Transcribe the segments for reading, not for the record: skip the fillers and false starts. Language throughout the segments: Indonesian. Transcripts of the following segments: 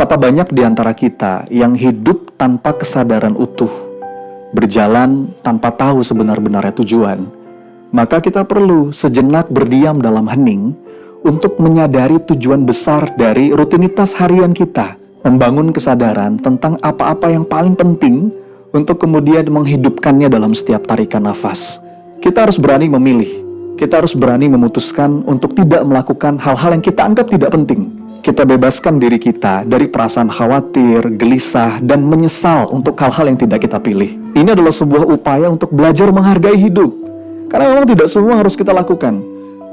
Betapa banyak di antara kita yang hidup tanpa kesadaran utuh, berjalan tanpa tahu sebenar-benarnya tujuan. Maka kita perlu sejenak berdiam dalam hening untuk menyadari tujuan besar dari rutinitas harian kita, membangun kesadaran tentang apa-apa yang paling penting untuk kemudian menghidupkannya dalam setiap tarikan nafas. Kita harus berani memilih, kita harus berani memutuskan untuk tidak melakukan hal-hal yang kita anggap tidak penting. Kita bebaskan diri kita dari perasaan khawatir, gelisah, dan menyesal untuk hal-hal yang tidak kita pilih. Ini adalah sebuah upaya untuk belajar menghargai hidup. Karena memang tidak semua harus kita lakukan.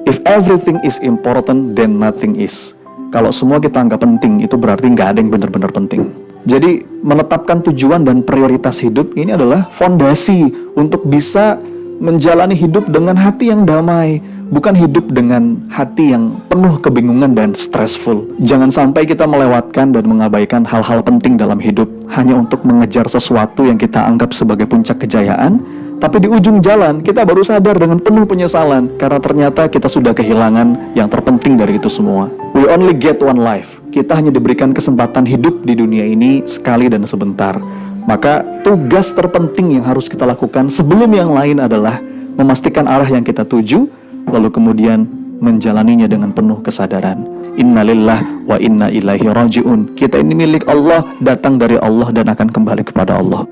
If everything is important, then nothing is. Kalau semua kita anggap penting, itu berarti nggak ada yang benar-benar penting. Jadi, menetapkan tujuan dan prioritas hidup ini adalah fondasi untuk bisa menjalani hidup dengan hati yang damai, bukan hidup dengan hati yang penuh kebingungan dan stressful. Jangan sampai kita melewatkan dan mengabaikan hal-hal penting dalam hidup hanya untuk mengejar sesuatu yang kita anggap sebagai puncak kejayaan, tapi di ujung jalan kita baru sadar dengan penuh penyesalan karena ternyata kita sudah kehilangan yang terpenting dari itu semua. We only get one life. Kita hanya diberikan kesempatan hidup di dunia ini sekali dan sebentar. Maka tugas terpenting yang harus kita lakukan sebelum yang lain adalah memastikan arah yang kita tuju, lalu kemudian menjalaninya dengan penuh kesadaran. Innalillah wa inna ilaihi raji'un. Kita ini milik Allah, datang dari Allah dan akan kembali kepada Allah.